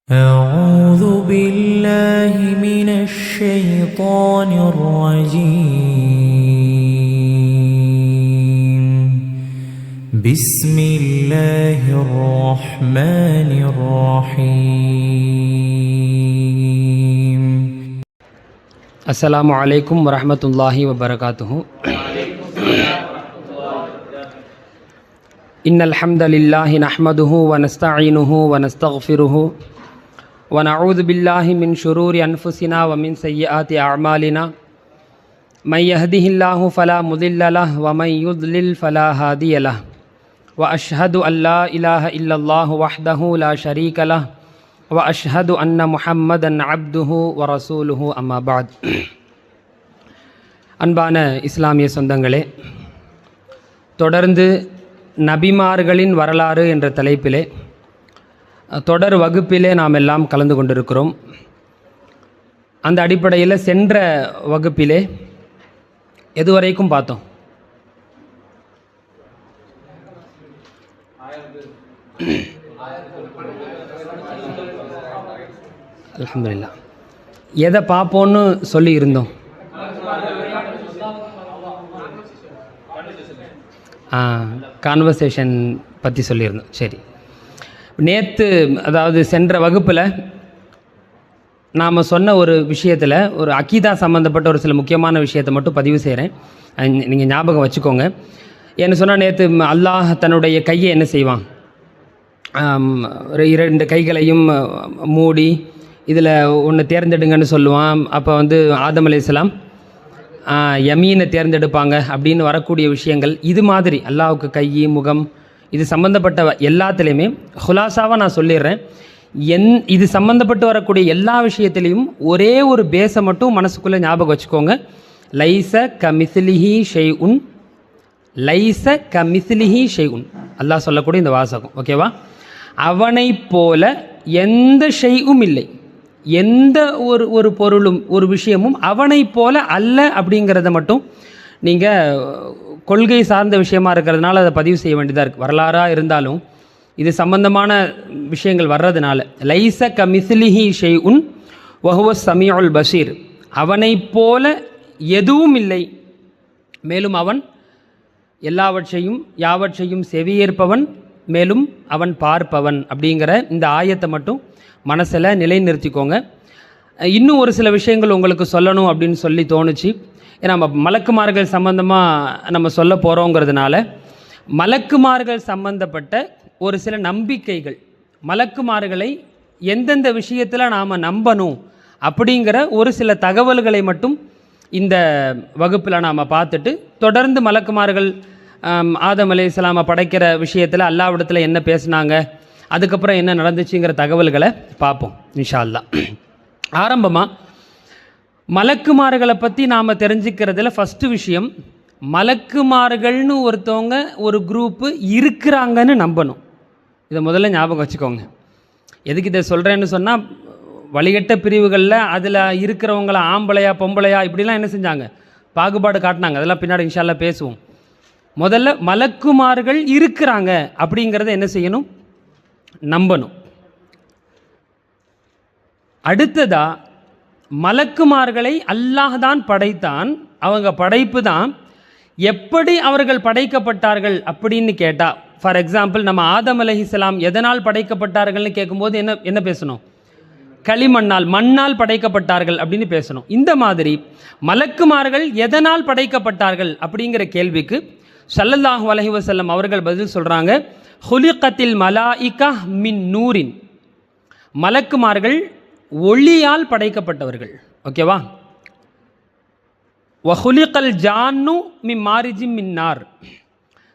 أعوذ بالله من الشيطان الرجيم بسم الله الرحمن الرحيم السلام عليكم ورحمة الله وبركاته. إن الحمد لله نحمده ونستعينه ونستغفره ونعوذ بالله من شرور أنفسنا ومن سيئات أعمالنا من يهده الله فلا مضل له ومن يضلل فلا هادي له وأشهد أن لا إله إلا الله وحده لا شريك له وأشهد أن محمدا عبده ورسوله أما بعد. அன்பான இஸ்லாமிய சொந்தங்களே, தொடர்ந்து நபிமார்களின் வரலாறு என்ற தலைப்பிலே தொடர் வகுப்பிலே நாம் எல்லாம் கலந்து கொண்டிருக்கிறோம். அந்த அடிப்படையில் சென்ற வகுப்பிலே எதுவரைக்கும் பார்த்தோம்? அல்ஹம்துலில்லாஹ். எதை பார்ப்போன்னு சொல்லி இருந்தோம்? கான்வர்சேஷன் பற்றி சொல்லியிருந்தோம். சரி, நேற்று அதாவது சென்ற வகுப்பில் நாம் சொன்ன ஒரு விஷயத்தில் ஒரு அக்கீதா சம்மந்தப்பட்ட ஒரு சில முக்கியமான விஷயத்தை மட்டும் பதிவு செய்கிறேன், நீங்கள் ஞாபகம் வச்சுக்கோங்க. என்ன சொன்னால், நேற்று அல்லாஹ் தன்னுடைய கையை என்ன செய்வான், இரண்டு கைகளையும் மூடி இதில் ஒன்று தேர்ந்தெடுங்கன்னு சொல்லுவான். அப்போ ஆதம் அலைஹிஸ்ஸலாம் யமீனை தேர்ந்தெடுப்பாங்க அப்படின்னு வரக்கூடிய விஷயங்கள். இது மாதிரி அல்லாஹ்வுக்கு கை, முகம், இது சம்மந்தப்பட்ட எல்லாத்துலேயுமே ஹுலாசாவாக நான் சொல்லிடுறேன். இது சம்மந்தப்பட்டு வரக்கூடிய எல்லா விஷயத்துலேயும் ஒரே ஒரு பேஸை மட்டும் மனசுக்குள்ளே ஞாபகம் வச்சுக்கோங்க. லைஸ கமிஸ்லிஹி ஷைஉன், லைஸ கமிஸ்லிஹி ஷைஉன், அல்லாஹ் சொல்லக்கூடிய இந்த வாசகம், ஓகேவா? அவனை போல எந்த ஷையும் இல்லை, எந்த ஒரு பொருளும் ஒரு விஷயமும் அவனை போல அல்ல அப்படிங்கிறத மட்டும் நீங்கள் கொள்கை சார்ந்த விஷயமா இருக்கிறதுனால அதை பதிவு செய்ய வேண்டியதாக இருக்குது. வரலாறாக இருந்தாலும் இது சம்பந்தமான விஷயங்கள் வர்றதுனால லைஸ கமிஸ்லிஹி ஷைஉன் வஹுவ ஸமீஉல் பஸீர், அவனை போல எதுவும் இல்லை, மேலும் அவன் எல்லாவற்றையும் யாவற்றையும் செவியேற்பவன், மேலும் அவன் பார்ப்பவன் அப்படிங்கிற இந்த ஆயத்தை மட்டும் மனசில் நிலைநிறுத்திக்கோங்க. இன்னும் ஒரு சில விஷயங்கள் உங்களுக்கு சொல்லணும் அப்படின்னு சொல்லி தோணுச்சு. ஏன்னா நம்ம மலக்குமார்கள் சம்பந்தமாக நம்ம சொல்ல போகிறோங்கிறதுனால மலக்குமார்கள் சம்பந்தப்பட்ட ஒரு சில நம்பிக்கைகள், மலக்குமார்களை எந்தெந்த விஷயத்தில் நாம் நம்பணும் அப்படிங்கிற ஒரு சில தகவல்களை மட்டும் இந்த வகுப்பில் நாம் பார்த்துட்டு, தொடர்ந்து மலக்குமார்கள் ஆதம் அலைஹிஸ்ஸலாமை படைக்கிற விஷயத்தில் அல்லாஹ்விடத்தில் என்ன பேசினாங்க, அதுக்கப்புறம் என்ன நடந்துச்சுங்கிற தகவல்களை பார்ப்போம் இன்ஷா அல்லாஹ். ஆரம்பமாக மலக்குமார்களை பற்றி நாம் தெரிஞ்சுக்கிறதுல ஃபஸ்ட்டு விஷயம், மலக்குமார்கள்னு ஒருத்தவங்க ஒரு குரூப்பு இருக்கிறாங்கன்னு நம்பணும். இதை முதல்ல ஞாபகம் வச்சுக்கோங்க. எதுக்கு இதை சொல்கிறேன்னு சொன்னால், வழிகட்ட பிரிவுகளில் அதில் இருக்கிறவங்கள ஆம்பளையா பொம்பளையா இப்படிலாம் என்ன செஞ்சாங்க, பாகுபாடு காட்டினாங்க. அதெல்லாம் பின்னாடி இன்ஷா அல்லாஹ் பேசுவோம். முதல்ல மலக்குமார்கள் இருக்கிறாங்க அப்படிங்கிறத என்ன செய்யணும், நம்பணும். அடுத்ததா, மலக்குமார்களை அல்லாஹ் தான் படைத்தான், அவங்க படைப்பு தான். எப்படி அவர்கள் படைக்கப்பட்டார்கள் அப்படின்னு கேட்டால், ஃபார் எக்ஸாம்பிள் நம்ம ஆதம் அலைஹிஸ்ஸலாம் எதனால் படைக்கப்பட்டார்கள்னு கேட்கும்போது என்ன பேசணும், களிமண்ணால், மண்ணால் படைக்கப்பட்டார்கள் அப்படின்னு பேசணும். இந்த மாதிரி மலக்குமார்கள் எதனால் படைக்கப்பட்டார்கள் அப்படிங்கிற கேள்விக்கு ஸல்லல்லாஹு அலைஹி வஸல்லம் அவர்கள் பதில் சொல்கிறாங்க, ஹுலிகத்தில் மலாயிகா மின் நூரின், மலக்குமார்கள் ஒளியால் படைக்கப்பட்டவர்கள், ஓகேவா? வஹுலிகல் ஜான்னு மின் மாரிஜிம் மின் நார்,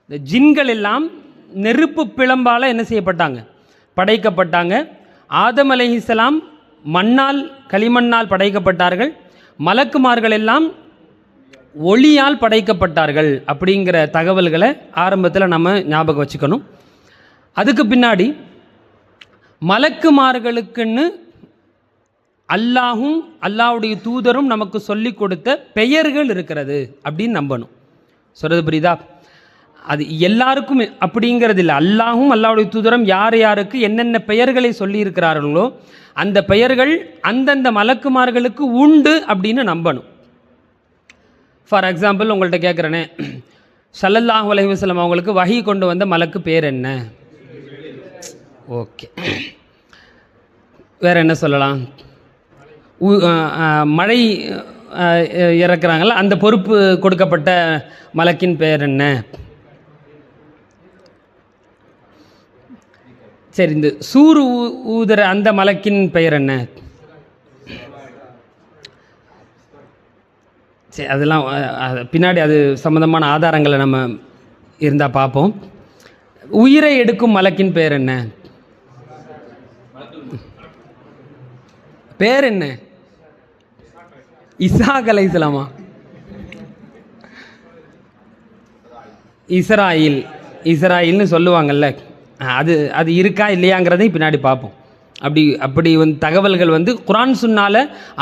இந்த ஜின்கள் எல்லாம் நெருப்பு பிளம்பால் என்ன செய்யப்பட்டாங்க, படைக்கப்பட்டாங்க. ஆதம் அலைஹிஸ்ஸலாம் மண்ணால், களிமண்ணால் படைக்கப்பட்டார்கள். மலக்குமார்கள் எல்லாம் ஒளியால் படைக்கப்பட்டார்கள் அப்படிங்கிற தகவல்களை ஆரம்பத்தில் நம்ம ஞாபகம் வச்சுக்கணும். அதுக்கு பின்னாடி மலக்குமார்களுக்குன்னு அல்லாஹும் அல்லாஹ்வுடைய தூதரும் நமக்கு சொல்லி கொடுத்த பெயர்கள் இருக்கிறது அப்படின்னு நம்பணும். சொல்கிறது புரியுதா? அது எல்லாருக்கும் அப்படிங்கிறது இல்லை. அல்லாஹும் அல்லாஹ்வுடைய தூதரும் யார் யாருக்கு என்னென்ன பெயர்களை சொல்லியிருக்கிறார்களோ அந்த பெயர்கள் அந்தந்த மலக்குமார்களுக்கு உண்டு அப்படின்னு நம்பணும். ஃபார் எக்ஸாம்பிள் உங்கள்கிட்ட கேட்குறேனே, ஸல்லல்லாஹு அலைஹி வஸல்லம் அவங்களுக்கு வஹி கொண்டு வந்த மலக்கு பேர் என்ன? ஓகே, வேறு என்ன சொல்லலாம்? மழை இறக்குறாங்கள அந்த பொறுப்பு கொடுக்கப்பட்ட மலக்கின் பெயர் என்ன? சரி, இந்த சூறு ஊதுற அந்த மலக்கின் பெயர் என்ன? சரி, அதெல்லாம் பின்னாடி அது சம்மந்தமான ஆதாரங்களை நம்ம இருந்தால் பார்ப்போம். உயிரை எடுக்கும் மலக்கின் பெயர் என்ன? பேர் என்ன? இசாக் அலைஹிஸ்ஸலாமா? இஸ்ராயில்னு சொல்லுவாங்கல்ல, அது அது இருக்கா இல்லையாங்கிறதையும் பின்னாடி பார்ப்போம். அப்படி தகவல்கள் குர்ஆன் சுன்னால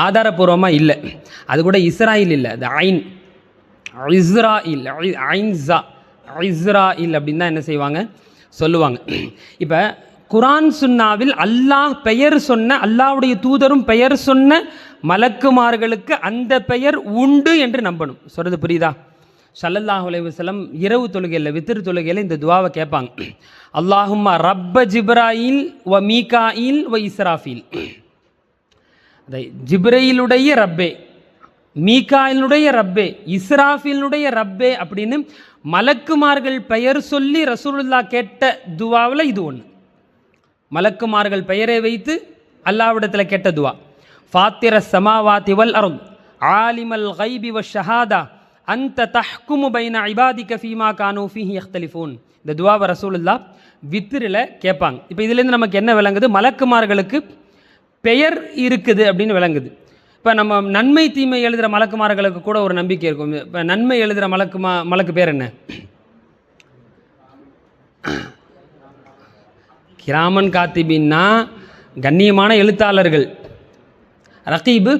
ஆதாரபூர்வமாக இல்லை. அது கூட இஸ்ராயில் இல்லை, அது ஐன் இஸ்ராயில், ஐன்ஸா இஸ்ராயில் அப்படின்னு தான் என்ன செய்வாங்க சொல்லுவாங்க. இப்போ குர்ஆன் சுன்னாவில் அல்லாஹ் பெயர் சொன்ன, அல்லாஹ்வுடைய தூதரும் பெயர் சொன்ன மலக்குமார்களுக்கு அந்த பெயர் உண்டு என்று நம்பணும். சொல்கிறது புரியுதா? ஸல்லல்லாஹு அலைஹி வஸல்லம் இரவு தொழுகையில், வித்ர் தொழுகையில் இந்த துவாவை கேட்பாங்க. அல்லாஹும்ம ரப்ப ஜிப்ராயில் வ மீகாயில் வ இஸ்ராஃபீல். அதை ஜிப்ரையிலுடைய ரப்பே, மீகாயிலுடைய ரப்பே, இஸ்ராஃபீலுடைய ரப்பே அப்படின்னு மலக்குமார்கள் பெயர் சொல்லி ரசூலுல்லாஹ் கேட்ட துவாவில் இது ஒன்று. மலக்குமார்கள் பெயரை வைத்து அல்லாஹ்விடத்தில் கேட்ட துவா. ஃபாத்திர ஸமாவாதி வல் அர்த் ஆலிமல் கைபி வ ஷஹாதா அந்த தஹ்குமு பைன இபாதிக ஃபீமா கானூ ஃபீஹி யக்தலிஃபூன். இந்த துவாவை ரசூலுல்லாஹ் வித்ரில் கேட்பாங்க. இப்போ இதுலேருந்து நமக்கு என்ன விளங்குது? மலக்குமார்களுக்கு பெயர் இருக்குது அப்படின்னு விளங்குது. இப்போ நம்ம நன்மை தீமை எழுதுகிற மலக்குமார்களுக்கு கூட ஒரு நம்பிக்கை இருக்கும். இப்போ நன்மை எழுதுகிற மலக்கு பேர் என்ன? கிராமன் காத்திபின்னா கண்ணியமான எழுத்தாளர்கள். ரகீபு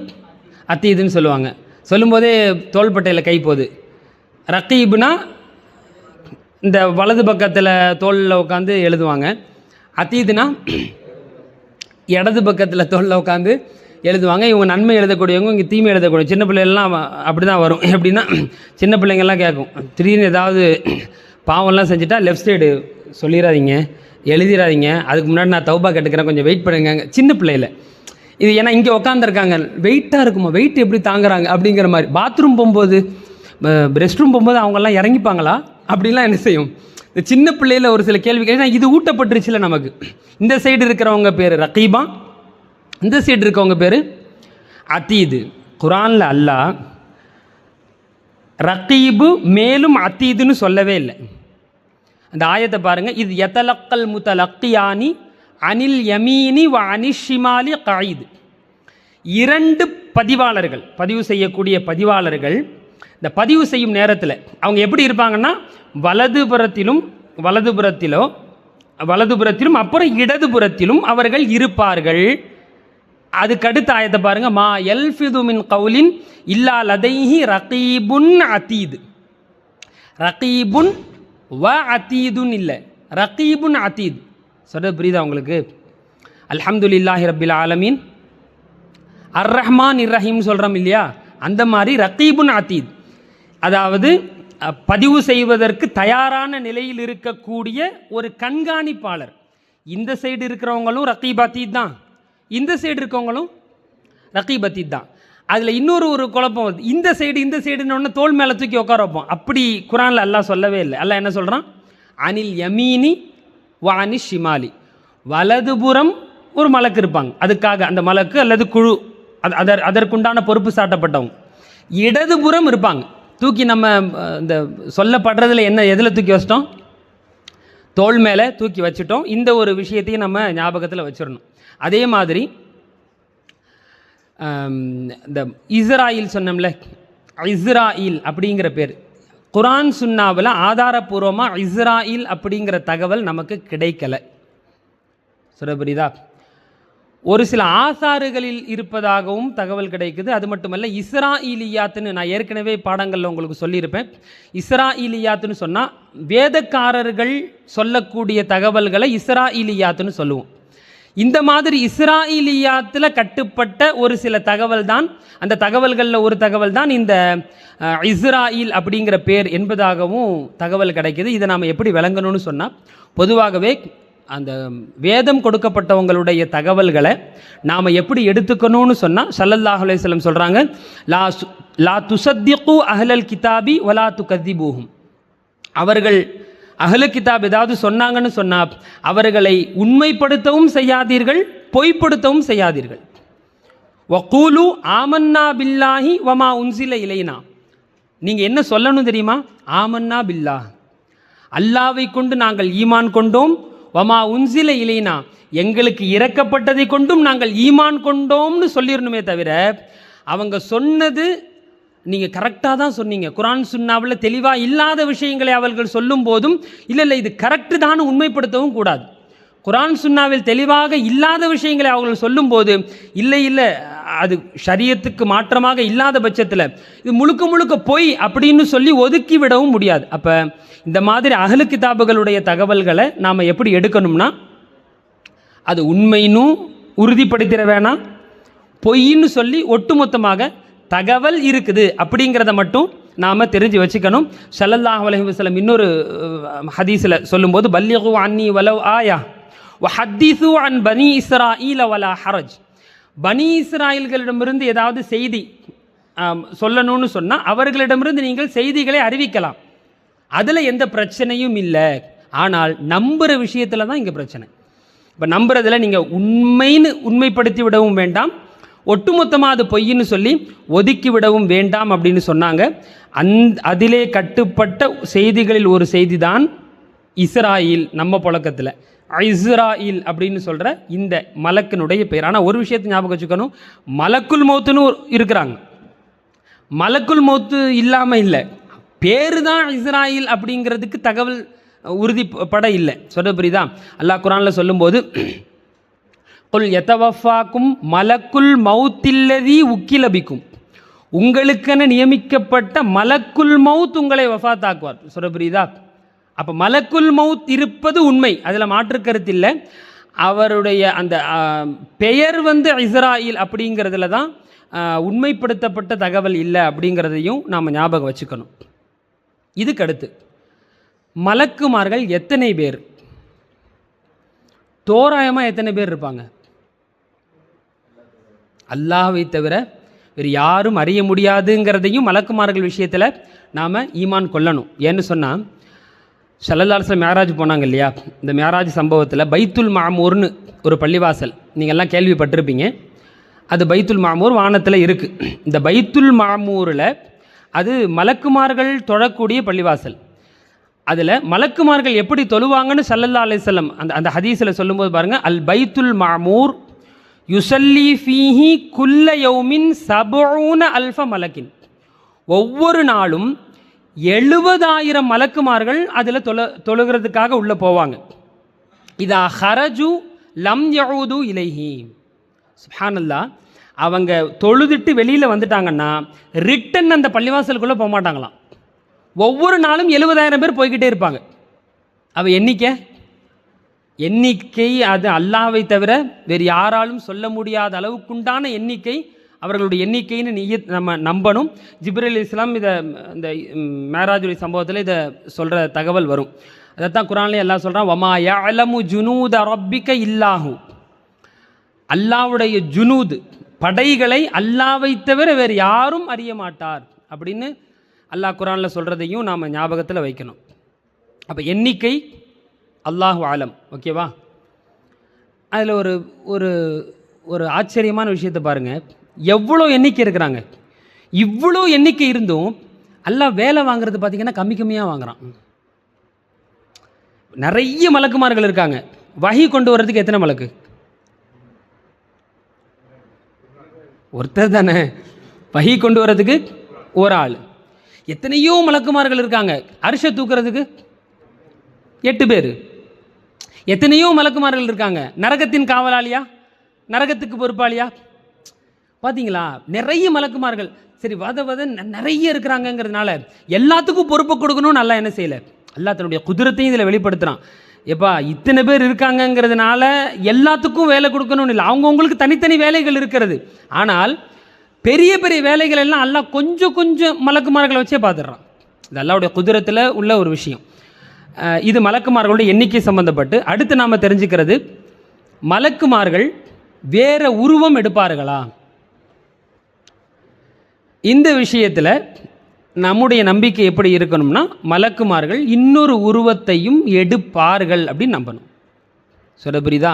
அத்தீதுன்னு சொல்லுவாங்க. சொல்லும்போதே தோள்பட்டையில் கை போகுது. ரகீபுனா இந்த வலது பக்கத்தில் தோளில் உட்காந்து எழுதுவாங்க. அத்தீதுனா இடது பக்கத்தில் தோளில் உட்காந்து எழுதுவாங்க. இவங்க நன்மை எழுதக்கூடியவங்க, இங்கே தீமை எழுதக்கூடிய சின்ன பிள்ளைகள்லாம் அப்படி தான் வரும். எப்படின்னா சின்ன பிள்ளைங்கள்லாம் கேட்கும், திடீர்னு ஏதாவது பாவம்லாம் செஞ்சுட்டா லெஃப்ட் சைடு சொல்லிடாதீங்க, எழுதிடாதீங்க, அதுக்கு முன்னாடி நான் தௌபா கேட்டுக்கிறேன், கொஞ்சம் வெயிட் பண்ணுங்க. சின்ன பிள்ளையில் இது ஏன்னா இங்கே உட்காந்துருக்காங்க, வெயிட்டாக இருக்குமா, வெயிட் எப்படி தாங்குறாங்க அப்படிங்கிற மாதிரி. பாத்ரூம் போகும்போது, ரெஸ்ட் ரூம் போகும்போது அவங்கெல்லாம் இறங்கிப்பாங்களா அப்படின்லாம் என்ன செய்யும் இந்த சின்ன பிள்ளையில் ஒரு சில கேள்வி. ஏன்னா இது ஊட்டப்பட்டுருச்சுல நமக்கு. இந்த சைடு இருக்கிறவங்க பேர் ரகீபா, இந்த சைடு இருக்கவங்க பேர் அத்தீது. குர்ஆனில் அல்லாஹ் ரகீபு மேலும் அத்தீதுன்னு சொல்லவே இல்லை. அந்த ஆயத்தை பாருங்கள். இது யதலக்கல் முத்தலக்கியானி அனில் யமீனி வ அனிஷிமாலி காயிது. இரண்டு பதிவாளர்கள், பதிவு செய்யக்கூடிய பதிவாளர்கள், இந்த பதிவு செய்யும் நேரத்தில் அவங்க எப்படி இருப்பாங்கன்னா வலதுபுறத்திலும் அப்புறம் இடதுபுறத்திலும் அவர்கள் இருப்பார்கள். அதுக்கடுத்த ஆயத்தை பாருங்க. மா யல்ஃபிது மின் கௌலின் இல்லா லதைஹி ரகீபுன் அதீது. ரகீபுன் வ அதீதுன் இல்லை, ரகீபுன் அதீத். சொல்கிறது புரியுதா உங்களுக்கு? அல்ஹம்துலில்லாஹி ரப்பில் ஆலமீன், அர் ரஹ்மான் இர் ரஹீம் சொல்கிறோம் இல்லையா, அந்த மாதிரி ரகீபுன் அதீத். அதாவது பதிவு செய்வதற்கு தயாரான நிலையில் இருக்கக்கூடிய ஒரு கண்காணிப்பாளர். இந்த சைடு இருக்கிறவங்களும் ரகீப் அதீத் தான், இந்த சைடு இருக்கவங்களும் ரகீப் அதீத் தான். அதில் இன்னொரு குழப்பம் வருது. இந்த சைடுன்னு ஒன்று தோல் மேலே தூக்கி உட்கார வைப்போம். அப்படி குர்ஆனில் அல்லாஹ் சொல்லவே இல்லை. அல்லாஹ் என்ன சொல்கிறான்? அனில் யமீனி வ அனி ஷிமாலி. வலதுபுறம் ஒரு மலக்கு இருப்பாங்க, அதுக்காக அந்த மலக்கு அல்லது குழு அதற்குண்டான பொறுப்பு சாட்டப்பட்டவங்க. இடதுபுறம் இருப்பாங்க. தூக்கி நம்ம இந்த சொல்லப்படுறதுல எதில் தூக்கி வச்சிட்டோம்? தோல் மேலே தூக்கி வச்சுட்டோம். இந்த ஒரு விஷயத்தையும் நம்ம ஞாபகத்தில் வச்சிடணும். அதே மாதிரி இந்த இஸ்ராயில் சொன்னோம்ல, இஸ்ராயில் அப்படிங்கிற பேர் குர்ஆன் சுன்னாவில் ஆதாரபூர்வமாக இஸ்ராயில் அப்படிங்கிற தகவல் நமக்கு கிடைக்கலை. சொல்ல புரியுதா? ஒரு சில ஆசாறுகளில் இருப்பதாகவும் தகவல் கிடைக்குது. அது மட்டுமல்ல, இஸ்ராஈலியாத்துன்னு நான் ஏற்கனவே பாடங்களில் உங்களுக்கு சொல்லியிருப்பேன். இஸ்ராஈலியாத்துன்னு சொன்னால் வேதக்காரர்கள் சொல்லக்கூடிய தகவல்களை இஸ்ராஈலியாத்துன்னு சொல்லுவோம். இந்த மாதிரி இஸ்ராஈலியாத்தில் கட்டுப்பட்ட ஒரு சில தகவல் தான், அந்த தகவல்களில் ஒரு தகவல் தான் இந்த இஸ்ராயில் அப்படிங்கிற பேர் என்பதாகவும் தகவல் கிடைக்கிது. இதை நாம் எப்படி விளங்கணும்னு சொன்னால், பொதுவாகவே அந்த வேதம் கொடுக்கப்பட்டவங்களுடைய தகவல்களை நாம் எப்படி எடுத்துக்கணும்னு சொன்னால், ஸல்லல்லாஹு அலைஹி வஸல்லம் சொல்கிறாங்க, லா துஸத்திகு அஹ்லல் கிதாபி வலா துகதிபூஹும். அவர்கள் அஹ்லு கிதாப் ஏதாவது சொன்னாங்கன்னு சொன்னால் அவர்களை உண்மைப்படுத்தவும் செய்யாதீர்கள், பொய்ப்படுத்தவும் செய்யாதீர்கள். வகூலு ஆமன்னா பில்லாஹி வமா உன்சில இலைனா. நீங்கள் என்ன சொல்லணும் தெரியுமா? ஆமன்னா பில்லாஹ், அல்லாவை கொண்டு நாங்கள் ஈமான் கொண்டோம். வமா உன்சில இலைனா, எங்களுக்கு இறக்கப்பட்டதை கொண்டும் நாங்கள் ஈமான் கொண்டோம்னு சொல்லிடணுமே தவிர, அவங்க சொன்னது நீங்கள் கரெக்டாக தான் சொன்னீங்க, குர்ஆன் சுன்னாவில் தெளிவாக இல்லாத விஷயங்களை அவர்கள் சொல்லும் போதும் இல்லை இது கரெக்டு தான் உண்மைப்படுத்தவும் கூடாது. குர்ஆன் சுன்னாவில் தெளிவாக இல்லாத விஷயங்களை அவர்கள் சொல்லும்போது இல்லை அது ஷரியத்துக்கு மாற்றமாக இல்லாத பட்சத்தில் இது முழுக்க முழுக்க பொய் அப்படின்னு சொல்லி ஒதுக்கி விடவும் முடியாது. அப்போ இந்த மாதிரி அஹ்லு கிதாபுகளுடைய தகவல்களை நாம் எப்படி எடுக்கணும்னா, அது உண்மைன்னு உறுதிப்படுத்திட வேணாம், பொய்ன்னு சொல்லி ஒட்டுமொத்தமாக தகவல் இருக்குது அப்படிங்கிறத மட்டும் நாம் தெரிஞ்சு வச்சுக்கணும். ஸல்லல்லாஹு அலைஹி வஸல்லம் இன்னொரு ஹதீஸில் சொல்லும்போது, பல்லிகு அன்னி வலவ் ஆயா வஹத்தீஸு அன் பனி இஸ்ராஈல வலா ஹரஜ். பனி இஸ்ராயல்களிடமிருந்து ஏதாவது செய்தி சொல்லணும்னு சொன்னால் அவர்களிடமிருந்து நீங்கள் செய்திகளை அறிவிக்கலாம், அதில் எந்த பிரச்சனையும் இல்லை. ஆனால் நம்புகிற விஷயத்தில் தான் இங்கே பிரச்சனை. இப்போ நம்புறதில் நீங்கள் உண்மைப்படுத்தி விடவும் வேண்டாம், ஒட்டுமொத்தமாக அது பொய்ன்னு சொல்லி ஒதுக்கி விடவும் வேண்டாம் அப்படின்னு சொன்னாங்க. அதிலே கட்டுப்பட்ட செய்திகளில் ஒரு செய்தி தான் இஸ்ராயில். நம்ம புழக்கத்தில் இஸ்ராயில் அப்படின்னு சொல்கிற இந்த மலக்கினுடைய பெயர். ஆனால் ஒரு விஷயத்தை ஞாபகம் வச்சுக்கணும், மலக்குல் மௌத்துன்னு இருக்கிறாங்க, மலக்குல் மௌத்து இல்லாமல் இல்லை, பேரு தான் இஸ்ராயில் அப்படிங்கிறதுக்கு தகவல் உறுதிப்பட இல்லை. சொல்ல புரியுதா? அல்லாஹ் குர்ஆனில் சொல்லும்போது, குல் யதவஃபாக்கும் மலக்குல் மௌத்தில்லதி உக்கிலபிக்கும், உங்களுக்கென நியமிக்கப்பட்ட மலக்குல் மௌத் உங்களை வஃபாத்தாக்குவார். சொல்ல புரியுதா? அப்போ மலக்குல் மௌத் இருப்பது உண்மை, அதில் மாற்று கருத்து இல்லை. அவருடைய அந்த பெயர் இஸ்ராயில் அப்படிங்கிறதுல தான் உண்மைப்படுத்தப்பட்ட தகவல் இல்லை அப்படிங்கிறதையும் நாம் ஞாபகம் வச்சுக்கணும். இதுக்கடுத்து மலக்குமார்கள் எத்தனை பேர், தோராயமாக எத்தனை பேர் இருப்பாங்க? அல்லாஹ்வை தவிர வேறு யாரும் அறிய முடியாதுங்கிறதையும் மலக்குமார்கள் விஷயத்தில் நாம் ஈமான் கொள்ளணும். ஏன்னு சொன்னால், ஸல்லல்லாஹு அலைஹி வஸல்லம் மேராஜ் போனாங்க இல்லையா, இந்த மேராஜ் சம்பவத்தில் பைத்துல் மாமூர்னு ஒரு பள்ளிவாசல் நீங்கள் எல்லாம் கேள்விப்பட்டிருப்பீங்க. அது பைத்துல் மாமூர் வானத்தில் இருக்குது. இந்த பைத்துல் மாமூரில் அது மலக்குமார்கள் தொழக்கூடிய பள்ளிவாசல். அதில் மலக்குமார்கள் எப்படி தொழுவாங்கன்னு ஸல்லல்லாஹு அலைஹி வஸல்லம் அந்த ஹதீஸில் சொல்லும்போது பாருங்கள், அல் பைத்துல் மாமூர் யுஸல்லி ஃபீஹி குல்ல யௌமின் 70 அல்ஃப மலக்கின். ஒவ்வொரு நாளும் 70,000 மலக்குமார்கள் அதில் தொழுகிறதுக்காக உள்ளே போவாங்க. இதா ஹரஜு லம் யஊது இலைஹி. சுப்ஹானல்லாஹ், அவங்க தொழுதுட்டு வெளியில் வந்துட்டாங்கன்னா ரிட்டன் அந்த பள்ளிவாசலுக்குள்ளே போக மாட்டாங்களாம். ஒவ்வொரு நாளும் 70,000 பேர் போய்கிட்டே இருப்பாங்க. அவ எண்ணிக்கை அது அல்லாஹ்வை தவிர வேறு யாராலும் சொல்ல முடியாத அளவுக்குண்டான எண்ணிக்கை, அவர்களுடைய எண்ணிக்கைன்னு நம்ம நம்பணும். ஜிப்ரீல் அலைஹிஸ்ஸலாம் இதை இந்த மேராஜுடைய சம்பவத்தில் இதை சொல்கிற தகவல் வரும். அதைத்தான் குர்ஆன்லேயே அல்லாஹ் சொல்கிறான், வமா யஅலமு ஜுனூத ரப்பிக இல்லாஹு. அல்லாஹ்வுடைய ஜுனூத் படைகளை அல்லாஹ்வை தவிர வேறு யாரும் அறிய மாட்டார் அப்படின்னு அல்லாஹ் குர்ஆனில் சொல்கிறதையும் நாம் ஞாபகத்தில் வைக்கணும். அப்போ எண்ணிக்கை அல்லாஹு ஆலம், ஓகேவா? அதில் ஒரு ஒரு ஒரு ஆச்சரியமான விஷயத்தை பாருங்கள், எவ்வளோ எண்ணிக்கை இருக்கிறாங்க. இவ்வளோ எண்ணிக்கை இருந்தும் அல்லாஹ் வேலை வாங்குறது பார்த்திங்கன்னா கம்மியாக வாங்குறான். நிறைய மலக்குமார்கள் இருக்காங்க, வஹி கொண்டு வர்றதுக்கு எத்தனை மலக்கு? ஒருத்தர் தானே. வஹி கொண்டு வர்றதுக்கு ஒரு ஆள். எத்தனையோ மலக்குமார்கள் இருக்காங்க, அரிஷை தூக்குறதுக்கு 8 பேர். எத்தனையோ மலக்குமார்கள் இருக்காங்க, நரகத்தின் காவலாளியா நரகத்துக்கு பொறுப்பாளியா? பார்த்தீங்களா? நிறைய மலக்குமார்கள் சரி நிறைய இருக்கிறாங்கங்கிறதுனால எல்லாத்துக்கும் பொறுப்பை கொடுக்கணும்னு அல்லாஹ் என்ன செய்யலை? அல்லாஹ் தன்னுடைய குதிரத்தையும் இதில் வெளிப்படுத்துகிறான். எப்பா இத்தனை பேர் இருக்காங்கங்கிறதுனால எல்லாத்துக்கும் வேலை கொடுக்கணும்னு இல்லை, அவங்கவுங்களுக்கு தனித்தனி வேலைகள் இருக்கிறது. ஆனால் பெரிய பெரிய வேலைகள் எல்லாம் அல்லாஹ் கொஞ்சம் கொஞ்சம் மலக்குமார்களை வச்சே பார்த்துடுறான். இது அல்லாஹ்வுடைய குதிரத்தில் உள்ள ஒரு விஷயம். இது மலக்குமார்களுடைய எண்ணிக்கை சம்பந்தப்பட்டு. அடுத்து நாம் தெரிஞ்சுக்கிறது, மலக்குமார்கள் வேற உருவம் எடுப்பார்களா? இந்த விஷயத்தில் நம்முடைய நம்பிக்கை எப்படி இருக்கணும்னா, மலக்குமார்கள் இன்னொரு உருவத்தையும் எடுப்பார்கள் அப்படின்னு நம்பணும். சொல்ல புரியுதா?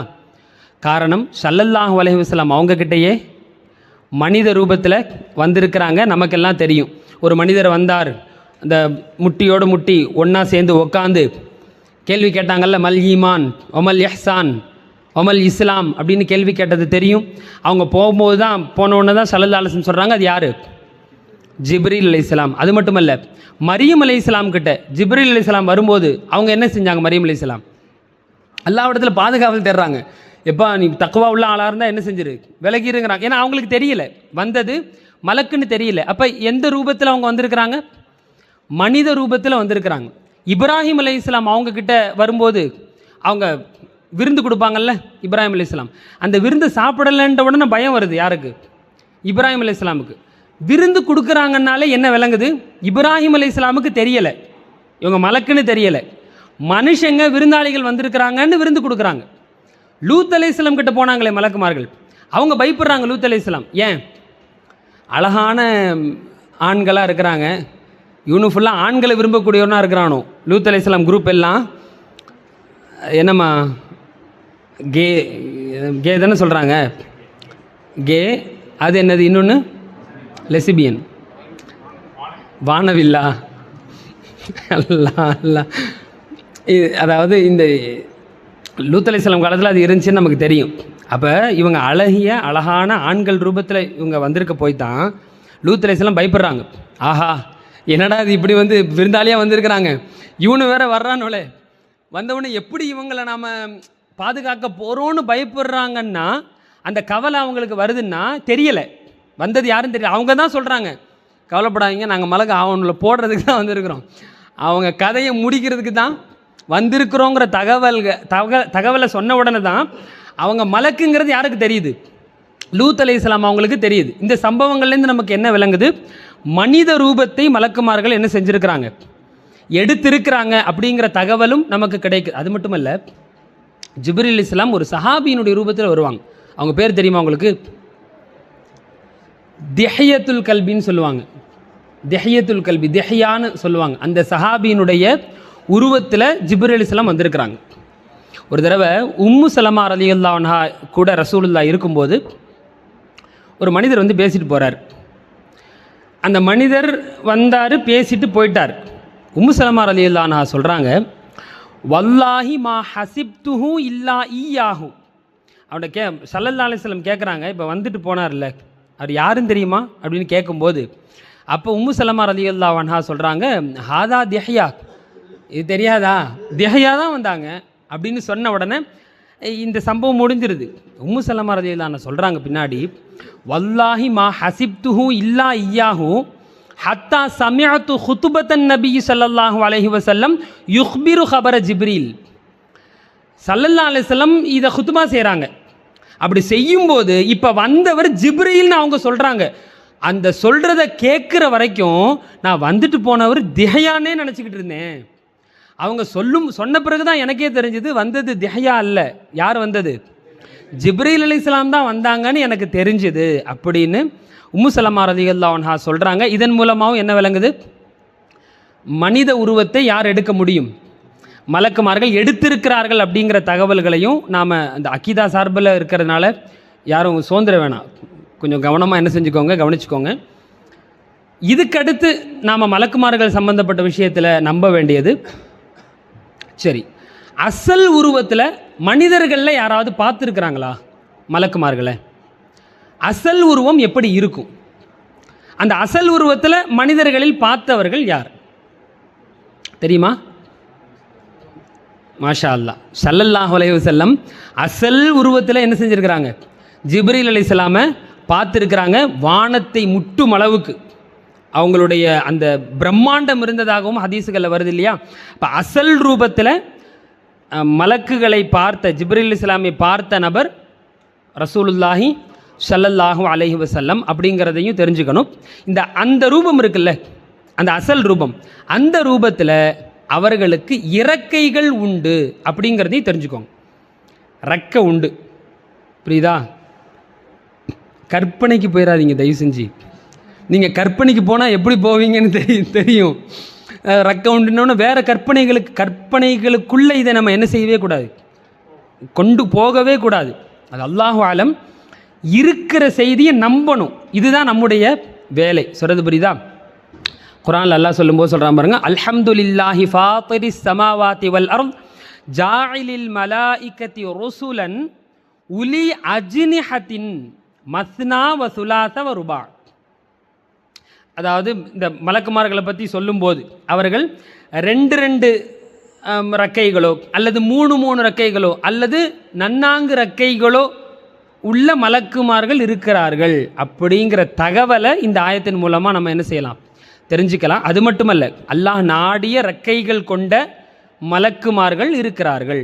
காரணம், ஸல்லல்லாஹு அலைஹி வஸல்லம் அவங்கக்கிட்டேயே மனித ரூபத்தில் வந்திருக்கிறாங்க. நமக்கெல்லாம் தெரியும். ஒரு மனிதர் வந்தார், அந்த முட்டியோடு முட்டி ஒன்றா சேர்ந்து உக்காந்து கேள்வி கேட்டாங்கல்ல, மல் ஈமான் ஒமல் இஹ்சான் ஒமல் இஸ்லாம் அப்படின்னு கேள்வி கேட்டது தெரியும். அவங்க போகும்போது தான் போனோன்னு தான் ஸல்லல்லாஹு அலைஹி வஸல்லம் சொல்கிறாங்க, அது யார்? ஜிப்ரீல் அலைஹிஸ்ஸலாம். அது மட்டுமல்ல, மரியம் அலைஹிஸ்ஸலாம் கிட்ட ஜிப்ரீல் அலைஹிஸ்ஸலாம் வரும்போது அவங்க என்ன செஞ்சாங்க? மரியம் அலைஹிஸ்ஸலாம் அல்லாஹ்விடத்தில் பாதுகாவல் தேடுறாங்க. எப்பா நீ தக்குவா உள்ள ஆளாக இருந்தால் என்ன செஞ்சிரு, விலகிருங்கிறாங்க. ஏன்னா அவங்களுக்கு தெரியல வந்தது மலக்குன்னு தெரியல. அப்போ எந்த ரூபத்தில் அவங்க வந்திருக்கிறாங்க? மனித ரூபத்தில் வந்திருக்கிறாங்க. இப்ராஹிம் அலைஹிஸ்ஸலாம் அவங்கக்கிட்ட வரும்போது அவங்க விருந்து கொடுப்பாங்கல்ல இப்ராஹிம் அலைஹிஸ்ஸலாம், அந்த விருந்து சாப்பிடலைன்ற உடனே பயம் வருது. யாருக்கு? இப்ராஹிம் அலைஹிஸ்ஸலாமுக்கு. விருந்து கொடுக்குறாங்கன்னாலே என்ன விளங்குது? இப்ராஹிம் அலைஹிஸ்ஸலாமுக்கு தெரியலை இவங்க மலக்குன்னு தெரியலை, மனுஷங்க விருந்தாளிகள் வந்திருக்கிறாங்கன்னு விருந்து கொடுக்குறாங்க. லூத் அலைஹிஸ்ஸலாம் கிட்ட போனாங்களே மலக்குமார்கள், அவங்க பயப்படுறாங்க லூத் அலைஹிஸ்ஸலாம். ஏன்? அழகான ஆண்களாக இருக்கிறாங்க, இவனு ஃபுல்லாக ஆண்களை விரும்பக்கூடியவனா இருக்கிறானோ. லூத் அலைஹிஸ்ஸலாம் குரூப் எல்லாம் என்னம்மா கே கே தானே சொல்கிறாங்க, கே அது என்னது இன்னொன்று லெசிபியன், வானவில்லா அல்லா அல்லா. அதாவது இந்த லூத் அலைஹிஸ்ஸலாம் காலத்தில் அது இருந்துச்சுன்னு நமக்கு தெரியும். அப்போ இவங்க அழகான ஆண்கள் ரூபத்தில் இவங்க வந்திருக்க போய் தான் லூத் அலைஹிஸ்ஸலாம் பயப்படுறாங்க. ஆஹா என்னடா இது இப்படி வந்து விருந்தாளியாக வந்திருக்கிறாங்க, இவனு வேற வர்றானோலே, வந்தவொடனே எப்படி இவங்களை நாம் பாதுகாக்க போகிறோன்னு பயப்படுறாங்கன்னா அந்த கவலை அவங்களுக்கு வருதுன்னா தெரியலை, வந்தது யாருன்னு தெரியல. அவங்க தான் சொல்கிறாங்க, கவலைப்படாதீங்க நாங்கள் மலக்கு அவனில் போடுறதுக்கு தான் வந்திருக்கிறோம், அவங்க கதையை முடிக்கிறதுக்கு தான் வந்திருக்கிறோங்கிற தகவலை சொன்ன உடனே தான் அவங்க மலக்குங்கிறது யாருக்கு தெரியுது? லூத் அலைஹிஸ்ஸலாம் அவங்களுக்கு தெரியுது. இந்த சம்பவங்கள்லேருந்து நமக்கு என்ன விளங்குது? மனித ரூபத்தை மலக்குமார்கள் என்ன செஞ்சுருக்கிறாங்க? எடுத்திருக்கிறாங்க அப்படிங்கிற தகவலும் நமக்கு கிடைக்குது. அது மட்டுமல்ல, ஜிப்ரீல் அலைஹிஸ்ஸலாம் ஒரு சஹாபியினுடைய ரூபத்தில் வருவாங்க. அவங்க பேர் தெரியுமா உங்களுக்கு? திஹ்யத்துல் கல்பின்னு சொல்லுவாங்க. திஹ்யத்துல் கல்பி, திஹ்யான்னு சொல்லுவாங்க. அந்த சஹாபியினுடைய உருவத்தில் ஜிப்ரீல் அலைஹிஸ்ஸலாம் வந்திருக்கிறாங்க. ஒரு தடவை உம்மு சலமா ரலியல்லாஹு அன்ஹா கூட ரசூலுல்லாஹ் இருக்கும்போது ஒரு மனிதர் வந்து பேசிட்டு போகிறார். அந்த மனிதர் வந்தார், பேசிட்டு போயிட்டார். உம்மு சலமா ரலியல்லாஹு அன்ஹா சொல்கிறாங்க, வல்லாஹி மா ஹசிப்துஹு இல்லா ஈயாஹு. அவனை ஸல்லல்லாஹு அலைஹி வஸல்லம் கேட்குறாங்க, இப்போ வந்துட்டு போனார்ல அவர் யாருன்னு தெரியுமா அப்படின்னு கேட்கும்போது, அப்போ உம்மு சலமா ரலியல்லாஹு அன்ஹா சொல்கிறாங்க, ஹாதா திஹ்யா, இது தெரியாதா, திஹ்யா தான் வந்தாங்க அப்படின்னு சொன்ன உடனே இந்த சம்பவம் முடிஞ்சிருது. உம்மு சலமா ரலியல்லாஹு அன்ஹா சொல்கிறாங்க பின்னாடி, வல்லாஹி மா ஹசிப்துஹு இல்லா ஈயாஹு ஹத்தா சமிஅத்து ஹுதுபத்தன் நபி ஸல்லல்லாஹு அலைஹி வஸல்லம் யுக்பிரு ஹபர ஜிப்ரீல். ஸல்லல்லாஹு அலைஹி வஸல்லம் இதை ஹுதுபா செய்கிறாங்க. அப்படி செய்யும்போது இப்போ வந்தவர் ஜிப்ரீல்னு அவங்க சொல்கிறாங்க. அந்த சொல்கிறத கேட்குற வரைக்கும் நான் வந்துட்டு போனவர் திஹ்யானே நினச்சிக்கிட்டு இருந்தேன். அவங்க சொன்ன பிறகு தான் எனக்கே தெரிஞ்சது வந்தது திஹ்யா அல்ல. யார் வந்தது? ஜிப்ரீல் அலைஹிஸ்ஸலாம் தான் வந்தாங்கன்னு எனக்கு தெரிஞ்சுது அப்படின்னு உம்மு சலமா ரலியல்லாஹு அன்ஹா சொல்கிறாங்க. இதன் மூலமாகவும் என்ன விளங்குது? மனித உருவத்தை யார் எடுக்க முடியும்? மலக்குமார்கள் எடுத்திருக்கிறார்கள் அப்படிங்கிற தகவல்களையும் நாம் அந்த அக்கீதா சார்பில் இருக்கிறதுனால யாரும் சோந்திர வேணாம், கொஞ்சம் கவனமாக என்ன செஞ்சுக்கோங்க, கவனிச்சுக்கோங்க. இதுக்கடுத்து நாம் மலக்குமார்கள் சம்பந்தப்பட்ட விஷயத்தில் நம்ப வேண்டியது, சரி அசல் உருவத்தில் மனிதர்களில் யாராவது பார்த்துருக்குறாங்களா மலக்குமார்களை? அசல் உருவம் எப்படி இருக்கும்? அந்த அசல் உருவத்தில் மனிதர்களில் பார்த்தவர்கள் யார் தெரியுமா? மாஷா அல்லாஹ், ஸல்லல்லாஹு அலைஹி வஸல்லம் அசல் உருவத்தில் என்ன செஞ்சுருக்கிறாங்க? ஜிப்ரீல் அலைஹிஸ்ஸலாமை பார்த்துருக்குறாங்க. வானத்தை முட்டும் அளவுக்கு அவங்களுடைய அந்த பிரம்மாண்டம் இருந்ததாகவும் ஹதீஸுகளில் வருது இல்லையா. இப்போ அசல் ரூபத்தில் மலக்குகளை பார்த்த, ஜிப்ரீல் அலைஹிஸ்ஸலாமை பார்த்த நபர் ரசூலுல்லாஹி ஸல்லல்லாஹு அலைஹி வஸல்லம் அப்படிங்கிறதையும் தெரிஞ்சுக்கணும். அந்த ரூபம் இருக்குல்ல, அந்த அசல் ரூபம், அந்த ரூபத்தில் அவர்களுக்கு இறக்கைகள் உண்டு அப்படிங்கிறதையும் தெரிஞ்சுக்கோங்க. ரெக்கை உண்டு, புரியுதா? கற்பனைக்கு போயிடாதீங்க தயவு செஞ்சு. நீங்கள் கற்பனைக்கு போனால் எப்படி போவீங்கன்னு தெரியும். ரெக்கை உண்டுன்னு வேறு கற்பனைகளுக்குள்ளே இதை நம்ம என்ன செய்யவே கூடாது, கொண்டு போகவே கூடாது. அது அல்லாஹு ஆலம், இருக்கிற செய்தியை நம்பணும். இதுதான் நம்முடைய வேலை. சொல்கிறது புரியுதா? குர்ஆன்ல அல்லாஹ் சொல்லும்போது சொல்கிறான் பாருங்க, அல்ஹம்துலில்லாஹி ஃபாத்திரிஸ் ஸமாவாதி வல் அர்த் ஜாஇலில் மலாயிகதி ருசுலன் உலி அஜ்னிஹத்தின் மஸ்னா வ சுலாஸ வ ருபா. அதாவது இந்த மலக்குமார்களை பற்றி சொல்லும்போது அவர்கள் 2 ரெக்கைகளோ அல்லது 3 ரெக்கைகளோ அல்லது நன்னாங்கு ரெக்கைகளோ உள்ள மலக்குமார்கள் இருக்கிறார்கள் அப்படிங்கிற தகவலை இந்த ஆயத்தின் மூலமாக நம்ம என்ன செய்யலாம், தெரிஞ்சுக்கலாம். அது மட்டுமல்ல, அல்லாஹ் நாடிய ரெக்கைகள் கொண்ட மலக்குமார்கள் இருக்கிறார்கள்.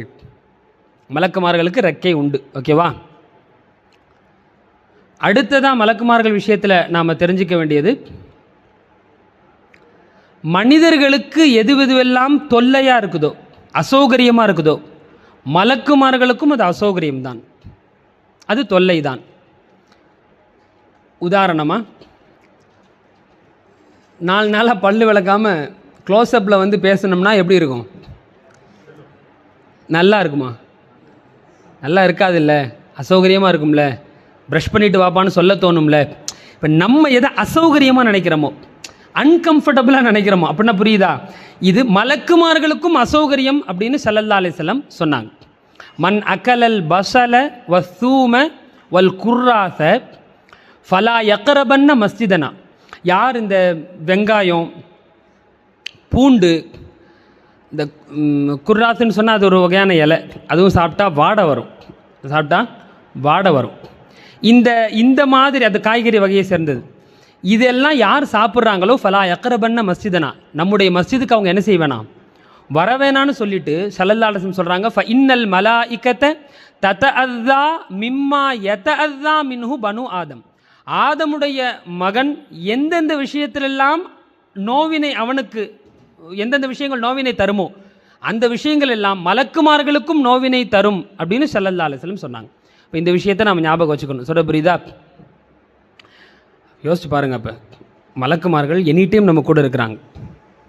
மலக்குமார்களுக்கு ரெக்கை உண்டு. ஓகேவா? அடுத்ததான் மலக்குமார்கள் விஷயத்தில் நாம் தெரிஞ்சிக்க வேண்டியது, மனிதர்களுக்கு எதுவெல்லாம் தொல்லையாக இருக்குதோ, அசௌகரியமாக இருக்குதோ, மலக்குமார்களுக்கும் அது அசௌகரியம்தான், அது தொல்லை தான். உதாரணமாக, 4 நாளாக பல்லு விளக்காமல் க்ளோஸ்அப்பில் வந்து பேசணும்னா எப்படி இருக்கும்? நல்லா இருக்குமா? நல்லா இருக்காதுல்ல, அசௌகரியமாக இருக்கும்ல, ப்ரஷ் பண்ணிட்டு வாப்பான்னு சொல்ல தோணும்ல. இப்போ நம்ம எதை அசௌகரியமாக நினைக்கிறோமோ, அன்கம்ஃபர்டபுளாக நினைக்கிறோமோ அப்படின்னா புரியுதா? இது மலக்குமார்களுக்கும் அசௌகரியம் அப்படின்னு ஸல்லல்லாஹு அலைஹி வஸல்லம் சொன்னாங்க. மன் அகலல் பஸல வஸ்ஸூம வல் குர்ராஸ ஃபலா யக்ரபன்ன மஸ்ஜிதனா. யார் இந்த வெங்காயம், பூண்டு, இந்த குர்ராசுன்னு சொன்னால் அது ஒரு வகையான இலை, அதுவும் சாப்பிட்டா வாடை வரும். இந்த மாதிரி அது காய்கறி வகையை சேர்ந்தது. இதெல்லாம் யார் சாப்பிட்றாங்களோ ஃபலா யக்ரபன்ன மஸ்ஜிதனா, நம்முடைய மஸ்ஜிதுக்கு அவங்க என்ன செய்ய வேணாம், வரவேணான்னு சொல்லிட்டு ஸல்லல்லாஹு அலைஹி வஸல்லம் சொல்கிறாங்க, ஃப இன்னல் மலாயிகத ததஅzzா மிம்மா யதஅzzா மின்ஹு பனு ஆதம். ஆதமுடைய மகன் எந்தெந்த விஷயத்திலெல்லாம் நோவினை, அவனுக்கு எந்தெந்த விஷயங்கள் நோவினை தருமோ அந்த விஷயங்கள் எல்லாம் மலக்குமார்களுக்கும் நோவினை தரும் அப்படின்னு ஸல்லல்லாஹு அலைஹி வஸல்லம் சொன்னாங்க. இப்போ இந்த விஷயத்தை நம்ம ஞாபகம் வச்சுக்கணும். சொல்ல புரியுதா? யோசிச்சு பாருங்கள். அப்போ மலக்குமார்கள் எனி டைம் நம்ம கூட இருக்கிறாங்க,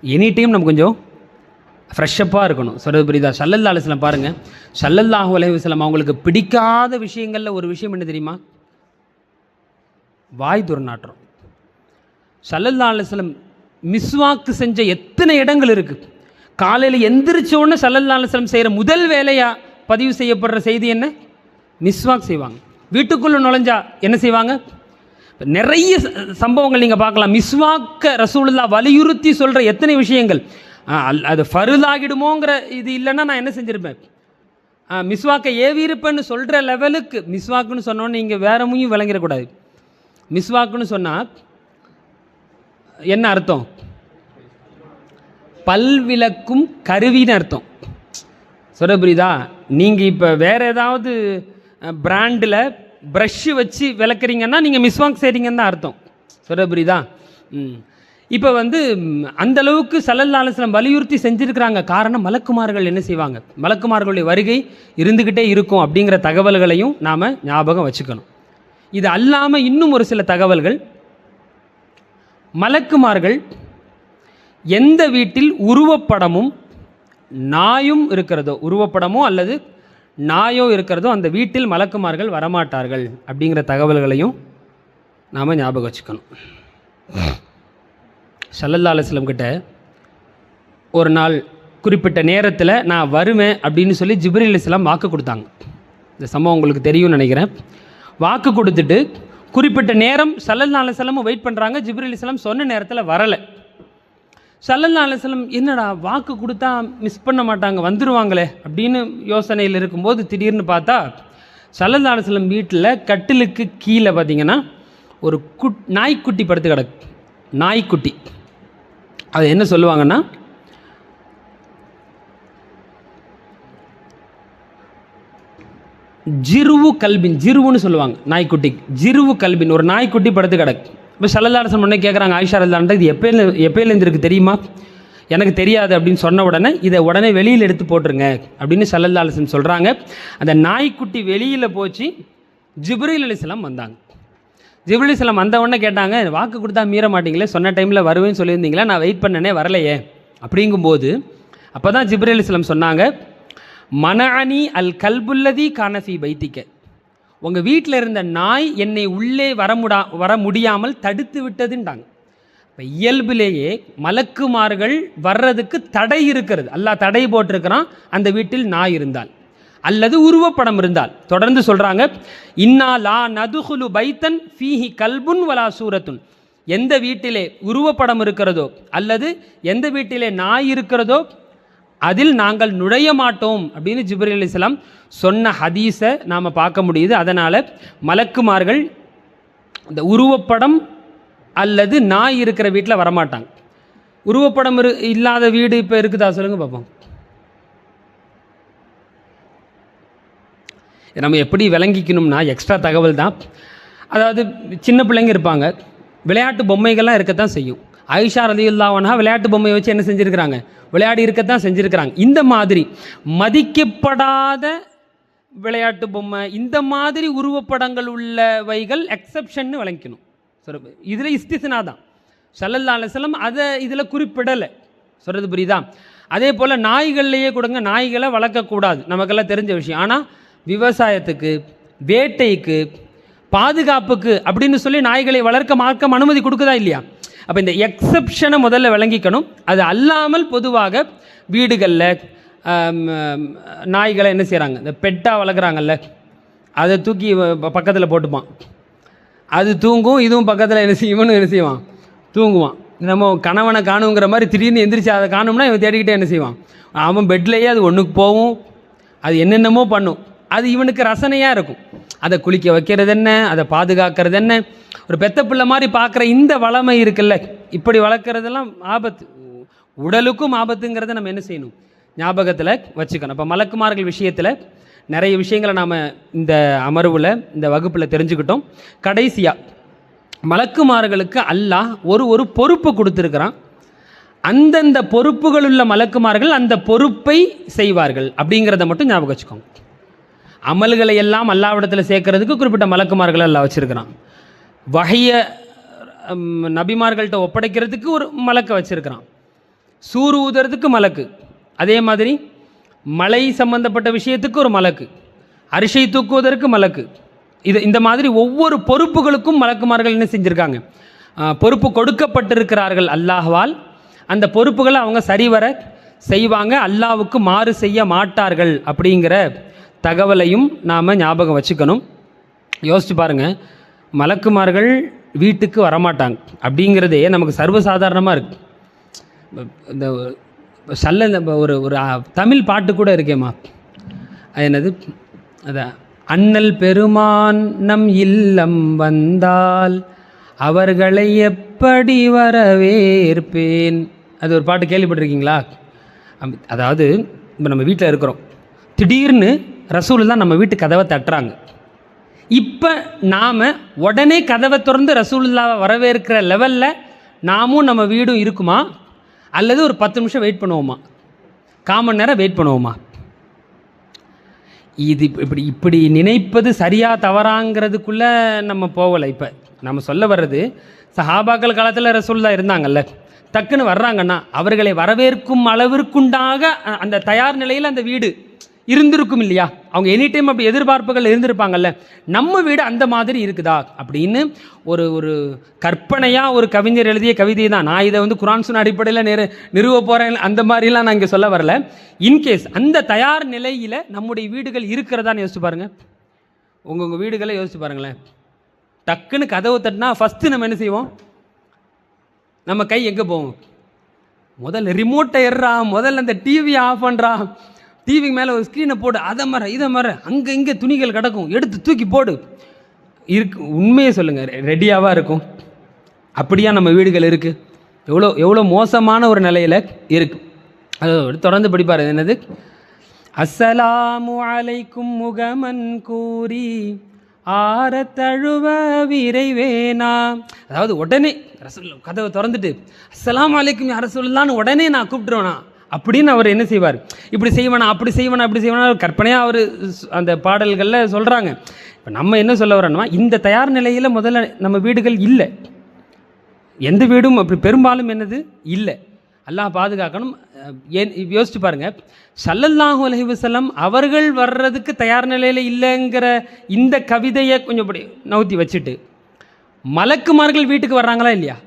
எனி டைம் நம்ம கொஞ்சம் ஃப்ரெஷ்ஷப்பாக இருக்கணும். சொல்கிறது புரியுதா? ஸல்லல்லாஹு அலைஹி வஸல்லம் பாருங்கள், ஸல்லல்லாஹு அலைஹி வஸல்லம் அவங்களுக்கு பிடிக்காத விஷயங்களில் ஒரு விஷயம் என்ன தெரியுமா? வாய் துர்நாற்றம். ஸல்லல்லாஹு அலைஹி வஸல்லம் மிஸ்வாக்கு செஞ்ச எத்தனை இடங்கள் இருக்குது. காலையில் எந்திரிச்ச உடனே ஸல்லல்லாஹு அலைஹி வஸல்லம் செய்கிற முதல் வேலையாக பதிவு செய்யப்படுற செய்தி என்ன? மிஸ்வாக் செய்வாங்க. வீட்டுக்குள்ளே நுழைஞ்சா என்ன செய்வாங்க? நிறைய சம்பவங்கள் நீங்கள் பார்க்கலாம். மிஸ்வாக்க ரசூலுல்லாஹ் வலியுறுத்தி சொல்கிற எத்தனை விஷயங்கள். அது ஃபர்லாகிடுமோங்கிற இது இல்லைன்னா நான் என்ன செஞ்சுருப்பேன், மிஸ்வாக்கை ஏவியிருப்பேன்னு சொல்கிற லெவலுக்கு. மிஸ்வாக்குன்னு சொன்னோன்னு நீங்கள் வேற மூயும் விளங்கிடக்கூடாது. மிஸ்வாக்குன்னு சொன்னால் என்ன அர்த்தம்? பல்விளக்கும் கருவின்னு அர்த்தம். சொல்ல புரியுதா? நீங்கள் இப்போ வேறு ஏதாவது பிராண்டில் ப்ரஷ்ஷு வச்சு விளக்குறீங்கன்னா நீங்கள் மிஸ்வாக் செய்கிறீங்கன்னு தான் அர்த்தம். சொல்ல புரியுதா? இப்போ வந்து அந்தளவுக்கு ஸல்லல்லாஹு அலைஹி வஸல்லம் வலியுறுத்தி செஞ்சுருக்கிறாங்க. காரணம், மலக்குமார்கள் என்ன செய்வாங்க, மலக்குமார்களுடைய வருகை இருந்துக்கிட்டே இருக்கும் அப்படிங்கிற தகவல்களையும் நாம் ஞாபகம் வச்சுக்கணும். இது அல்லாமல் இன்னும் ஒரு சில தகவல்கள். மலக்குமார்கள் எந்த வீட்டில் உருவப்படமும் நாயும் இருக்கிறதோ, உருவப்படமோ அல்லது நாயோ இருக்கிறதோ அந்த வீட்டில் மலக்குமார்கள் வரமாட்டார்கள் அப்படிங்கிற தகவல்களையும் நாம் ஞாபகம் வச்சுக்கணும். ஸல்லல்லாஹு அலைஹி வஸல்லம் கிட்ட ஒரு நாள் குறிப்பிட்ட நேரத்தில் நான் வருவேன் அப்படின்னு சொல்லி ஜிப்ரீல் அலைஹிஸ்ஸலாம் வாக்கு கொடுத்தாங்க. இந்த சம்பவம் உங்களுக்கு தெரியும்னு நினைக்கிறேன். வாக்கு கொடுத்துட்டு குறிப்பிட்ட நேரம் ஸல்லல்லாஹு அலைஹி வஸல்லம் வெயிட் பண்ணுறாங்க. ஜிப்ரீல் அலைஹிஸ்ஸலாம் சொன்ன நேரத்தில் வரலை. ஸல்லல்லாஹு அலைஹி வஸல்லம் என்னடா வாக்கு கொடுத்தா மிஸ் பண்ண மாட்டாங்க, வந்துடுவாங்களே அப்படின்னு யோசனையில் இருக்கும்போது திடீர்னு பார்த்தா ஸல்லல்லாஹு அலைஹி வஸல்லம் வீட்டில் கட்டிலுக்கு கீழே பார்த்தீங்கன்னா ஒரு நாய்க்குட்டி படுத்து கிடக்கு. நாய்க்குட்டி அது என்ன சொல்லுவாங்கன்னா, ஜிருவு கல்பின், ஜிருவுன்னு சொல்லுவாங்க நாய்க்குட்டி, ஜிருவு கல்பின், ஒரு நாய்க்குட்டி படுத்து கிடக்கு. இப்போ ஸல்லல்லாஹு அலைஹி வஸல்லம் உடனே கேட்குறாங்க, ஆயிஷா ரலியல்லாஹு அன்ஹா, இது எப்போலேருந்து இருக்குது தெரியுமா? எனக்கு தெரியாது அப்படின்னு சொன்ன உடனே இதை உடனே வெளியில் எடுத்து போட்டுருங்க அப்படின்னு ஸல்லல்லாஹு அலைஹி வஸல்லம் சொல்கிறாங்க. அந்த நாய்க்குட்டி வெளியில் போச்சு. ஜிப்ரீல் அலைஹிஸ்ஸலாம் வந்தாங்க. ஜிப்ரீல் அலைஹிஸ்ஸலாம் வந்த உடனே கேட்டாங்க, வாக்கு கொடுத்தா மீற மாட்டீங்களே, சொன்ன டைமில் வருவேன்னு சொல்லியிருந்தீங்களா, நான் வெயிட் பண்ணனே வரலையே அப்படிங்கும்போது அப்போ தான் ஜிப்ரீல் அலைஹிஸ்ஸலாம் சொன்னாங்க, மனஅனி அல் கல்புல்லதி கானஃபி பைத்திக்க, உங்கள் வீட்டில் இருந்த நாய் என்னை உள்ளே வர முடியாமல் தடுத்து விட்டதுன்றாங்க. இப்போ இயல்பிலேயே மலக்குமார்கள் வர்றதுக்கு தடை இருக்கிறது. அல்லாஹ் தடை போட்டிருக்கிறான் அந்த வீட்டில் நாய் இருந்தால் அல்லது உருவப்படம் இருந்தால். தொடர்ந்து சொல்கிறாங்க, இன்னா லா நதுகுலு பைத்தன் ஃபீஹி கல்புன் வலா சூரத்துன், எந்த வீட்டிலே உருவப்படம் இருக்கிறதோ அல்லது எந்த வீட்டிலே நாய் இருக்கிறதோ அதில் நாங்கள் நுழைய மாட்டோம் அப்படின்னு ஜிப்ரீல் அலைஹிஸ்ஸலாம் சொன்ன ஹதீஸை நாம் பார்க்க முடியுது. அதனால் மலக்குமார்கள் இந்த உருவப்படம் அல்லது நாய் இருக்கிற வீட்டில் வரமாட்டாங்க. உருவப்படம் இல்லாத வீடு இப்போ இருக்குதா சொல்லுங்கள் பார்ப்போம். நம்ம எப்படி விளங்கிக்கணும்னா, எக்ஸ்ட்ரா தகவல் தான். அதாவது சின்ன பிள்ளைங்க இருப்பாங்க, விளையாட்டு பொம்மைகள்லாம் இருக்கத்தான் செய்யும். ஆயிஷா ரலியல்லாஹு அன்ஹா விளையாட்டு பொம்மையை வச்சு என்ன செஞ்சுருக்கிறாங்க, விளையாடி இருக்கத்தான் செஞ்சுருக்கிறாங்க. இந்த மாதிரி மதிக்கப்படாத விளையாட்டு பொம்மை, இந்த மாதிரி உருவப்படங்கள் உள்ளவைகள் எக்ஸப்ஷன்னு விளங்கிக்கணும். இதில் இஸ்திஸ்னா தான். ஸல்லல்லாஹு அலைஹி வஸல்லம் அதை இதில் குறிப்பிடலை. சொல்கிறது புரியுதா? அதே போல் நாய்கள்லேயே கொடுங்க, நாய்களை வளர்க்கக்கூடாது, நமக்கெல்லாம் தெரிஞ்ச விஷயம். ஆனால் விவசாயத்துக்கு, வேட்டைக்கு, பாதுகாப்புக்கு அப்படின்னு சொல்லி நாய்களை வளர்க்க மார்க்கம் அனுமதி கொடுக்குதா இல்லையா? அப்போ இந்த எக்ஸப்ஷனை முதல்ல விளங்கிக்கணும். அது அல்லாமல் பொதுவாக வீடுகளில் நாய்களை என்ன செய்கிறாங்க, இந்த பெட்டாக வளர்க்குறாங்கல்ல, அதை தூக்கி பக்கத்தில் போட்டுப்பான், அது தூங்கும், இதுவும் பக்கத்தில் என்ன செய்யும், இவனும் என்ன செய்வான், தூங்குவான். நம்ம கணவனை காணுங்கிற மாதிரி திடீர்னு எந்திரிச்சு அதை காணும்னா இவன் தேடிக்கிட்டே என்ன செய்வான், அவன் பெட்லேயே அது ஒன்றுக்கு போகும், அது என்னென்னமோ பண்ணும். அது இவனுக்கு ரசனையாக இருக்கும். அதை குளிக்க வைக்கிறது என்ன, அதை பாதுகாக்கிறது என்ன, ஒரு பெத்த பிள்ளை மாதிரி பார்க்குற இந்த வளமை இருக்குல்ல, இப்படி வளர்க்குறதெல்லாம் ஆபத்து, உடலுக்கும் ஆபத்துங்கிறத நம்ம என்ன செய்யணும், ஞாபகத்தில் வச்சுக்கணும். இப்போ மலக்குமார்கள் விஷயத்தில் நிறைய விஷயங்களை நாம் இந்த அமர்வில், இந்த வகுப்பில் தெரிஞ்சுக்கிட்டோம். கடைசியாக மலக்குமார்களுக்கு அல்லாஹ் ஒரு பொறுப்பு கொடுத்துருக்கிறான். அந்தந்த பொறுப்புகள் உள்ள மலக்குமார்கள் அந்த பொறுப்பை செய்வார்கள் அப்படிங்கிறத மட்டும் ஞாபகம் வச்சுக்கோங்க. அமல்களை எல்லாம் அல்லாஹ்விடத்தில் சேர்க்கறதுக்கு குறிப்பிட்ட மலக்குமார்களை அல்லாஹ் வச்சுருக்கிறான். வஹ்ய நபிமார்கள்ட்ட ஒப்படைக்கிறதுக்கு ஒரு மலக்கை வச்சுருக்கிறான். சூறு ஊதுறதுக்கு மலக்கு, அதே மாதிரி மலை சம்பந்தப்பட்ட விஷயத்துக்கு ஒரு மலக்கு, அரிசை தூக்குவதற்கு மலக்கு. இந்த மாதிரி ஒவ்வொரு பொறுப்புகளுக்கும் மலக்குமார்கள் என்ன செஞ்சுருக்காங்க, பொறுப்பு கொடுக்கப்பட்டிருக்கிறார்கள் அல்லாஹ்வால். அந்த பொறுப்புகளை அவங்க சரிவர செய்வாங்க, அல்லாஹ்வுக்கு மாறு செய்ய மாட்டார்கள் அப்படிங்கிற தகவலையும் நாம் ஞாபகம் வச்சுக்கணும். யோசிச்சு பாருங்கள், மலக்குமார்கள் வீட்டுக்கு வரமாட்டாங்க அப்படிங்கிறதே நமக்கு சர்வசாதாரணமாக இருக்குது. இந்த ஒரு தமிழ் பாட்டு கூட இருக்கேம்மா, அது என்னது, அதான், அண்ணல் பெருமான் நம் இல்லம் வந்தால் அவர்களை எப்படி வரவேற்பேன், அது ஒரு பாட்டு கேள்விப்பட்டிருக்கீங்களா? அதாவது இப்போ நம்ம வீட்டில் இருக்கிறோம், திடீர்னு ரசூலுல்லாஹ் நம்ம வீட்டு கதவை தட்டுறாங்க. இப்போ நாம் உடனே கதவை திறந்து ரசூலுல்லாஹ்வை வரவேற்கிற லெவலில் நாமும் நம்ம வீடும் இருக்குமா, அல்லது ஒரு 10 நிமிஷம் வெயிட் பண்ணுவோமா, 1/4 மணி நேரம் வெயிட் பண்ணுவோமா? இது இப்படி நினைப்பது சரியா தவறாங்கிறதுக்குள்ளே நம்ம போகலை. இப்போ நம்ம சொல்ல வர்றது, சஹாபாக்கள் காலத்தில் ரசூலுல்லாஹ் இருந்தாங்கல்ல, டக்குன்னு வர்றாங்கன்னா அவர்களை வரவேற்கும் அளவிற்குண்டாக அந்த தயார் நிலையில் அந்த வீடு இருந்திருக்கும் இல்லையா? அவங்க எனி டைம் அப்படி எதிர்பார்ப்புகள் இருந்திருப்பாங்கல்ல. நம்ம வீடு அந்த மாதிரி இருக்குதா அப்படின்னு ஒரு கற்பனையாக ஒரு கவிஞர் எழுதிய கவிதை தான். நான் இதை குர்ஆன் சுன்னா அடிப்படையில் நிறுவ போகிறேன் அந்த மாதிரிலாம் நான் இங்கே சொல்ல வரல. இன்கேஸ் அந்த தயார் நிலையில் நம்முடைய வீடுகள் இருக்கிறதான்னு யோசிச்சு பாருங்கள். உங்கள் வீடுகளை யோசிச்சு பாருங்களேன். டக்குன்னு கதவு தட்டினா ஃபஸ்ட்டு நம்ம என்ன செய்வோம், நம்ம கை எங்கே போவோம், முதல்ல ரிமோட்டை ஏறுறா, முதல்ல அந்த டிவி ஆஃப் பண்ணுறா, டிவிக்கு மேலே ஒரு ஸ்க்ரீனை போடு, அதை மற இதை மற, அங்கே இங்கே துணிகள் கிடக்கும், எடுத்து தூக்கி போடு. உண்மையை சொல்லுங்கள், ரெடியாவாக இருக்கும். அப்படியா நம்ம வீடுகள் இருக்குது? எவ்வளோ மோசமான ஒரு நிலையில் இருக்குது. அது தொடர்ந்து படிப்பார். என்னது? அஸ்ஸலாமு அலைக்கும் முகமன் கூறி ஆரத்தழுவ விரைவேனா. அதாவது உடனே ரசூல் கதவை திறந்துட்டு அஸ்ஸலாமு அலைக்கும் யார் ரசூலுல்லாஹ்னு உடனே நான் கூப்பிட்டுருவேனா அப்படின்னு அவர் என்ன செய்வார்? இப்படி செய்வேனா, அப்படி செய்வேனா, அப்படி செய்வேனா, கற்பனையாக அவர் அந்த பாடல்களில் சொல்கிறாங்க. இப்போ நம்ம என்ன சொல்ல வரோன்னா, இந்த தயார் நிலையில் முதல்ல நம்ம வீடுகள் இல்லை. எந்த வீடும் அப்படி பெரும்பாலும் என்னது இல்லை. அல்லாஹ் பாதுகாக்கணும். ஏன் யோசிச்சு பாருங்கள், ஸல்லல்லாஹு அலைஹி வஸல்லம் அவர்கள் வர்றதுக்கு தயார் நிலையில் இல்லைங்கிற இந்த கவிதையை கொஞ்சம் இப்படி நவுத்தி வச்சுட்டு மலக்குமார்கள் வீட்டுக்கு வர்றாங்களா இல்லையா?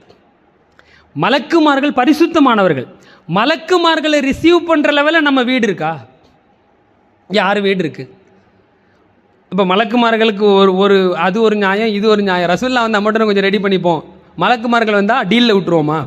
மலக்குமார்கள் பரிசுத்தமானவர்கள். மலக்குமார்களை ரிசீவ் பண்ணுற லெவலில் நம்ம வீடு இருக்கா? யார் வீடு இருக்குது? இப்போ மலக்குமார்களுக்கு ஒரு அது ஒரு நியாயம், இது ஒரு நியாயம். ரசூலுல்லாஹ் வந்து மட்டும் கொஞ்சம் ரெடி பண்ணிப்போம், மலக்குமார்கள் வந்தால் டீலில் விட்டுருவோமா?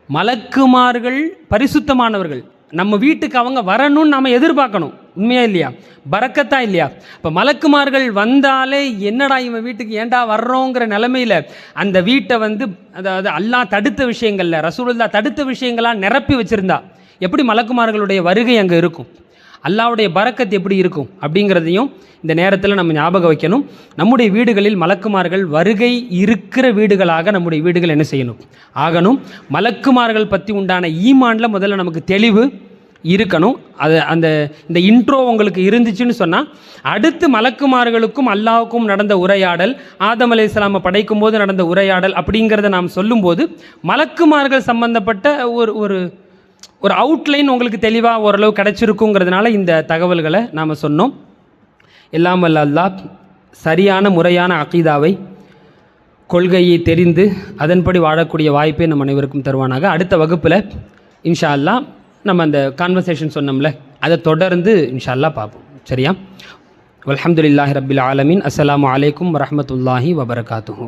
மலக்குமார்கள் பரிசுத்தமானவர்கள். நம்ம வீட்டுக்கு அவங்க வரணும்னு நம்ம எதிர்பார்க்கணும். உண்மையா இல்லையா? பரக்கத்தா இல்லையா? இப்போ மலக்குமார்கள் வந்தாலே என்னடா இவன் வீட்டுக்கு ஏண்டா வர்றோங்கிற நிலைமையில் அந்த வீட்டை வந்து அதாவது அல்லாஹ் தடுத்த விஷயங்களில், ரசூலுல்லாஹ் தடுத்த விஷயங்களாக நிரப்பி வச்சுருந்தா எப்படி மலக்குமார்களுடைய வருகை அங்கே இருக்கும், அல்லாஹ்வுடைய பரக்கத் எப்படி இருக்கும் அப்படிங்கிறதையும் இந்த நேரத்தில் நம்ம ஞாபகம் வைக்கணும். நம்முடைய வீடுகளில் மலக்குமார்கள் வருகை இருக்கிற வீடுகளாக நம்முடைய வீடுகள் என்ன செய்யணும்? ஆகணும். மலக்குமார்கள் பற்றி உண்டான ஈமானில் முதல்ல நமக்கு தெளிவு இருக்கணும். இந்த இன்ட்ரோ உங்களுக்கு இருந்துச்சுன்னு சொன்னால், அடுத்து மலக்குமார்களுக்கும் அல்லாஹ்வுக்கும் நடந்த உரையாடல், ஆதம் அலைஹிஸ்ஸலாமை படைக்கும் போது நடந்த உரையாடல் அப்படிங்கிறத நாம் சொல்லும்போது மலக்குமார்கள் சம்பந்தப்பட்ட ஒரு அவுட்லைன் உங்களுக்கு தெளிவாக ஓரளவு கிடச்சிருக்குங்கிறதுனால இந்த தகவல்களை நாம் சொன்னோம். எல்லாம் வல்ல அல்லாஹ் சரியான முறையான அகீதாவை, கொள்கையை தெரிந்து அதன்படி வாழக்கூடிய வாய்ப்பை நம் அனைவருக்கும் தருவானாக. அடுத்த வகுப்பில் இன்ஷா அல்லாஹ் நம்ம அந்த கான்வர்சேஷன் சொன்னோம்ல, அதை தொடர்ந்து இன்ஷா அல்லாஹ் பார்ப்போம். சரியா? அல்ஹம்துலில்லாஹி ரப்பில் ஆலமீன். அஸ்ஸலாமு அலைக்கும் வரஹ்மத்துல்லாஹி வபரகாத்துஹு.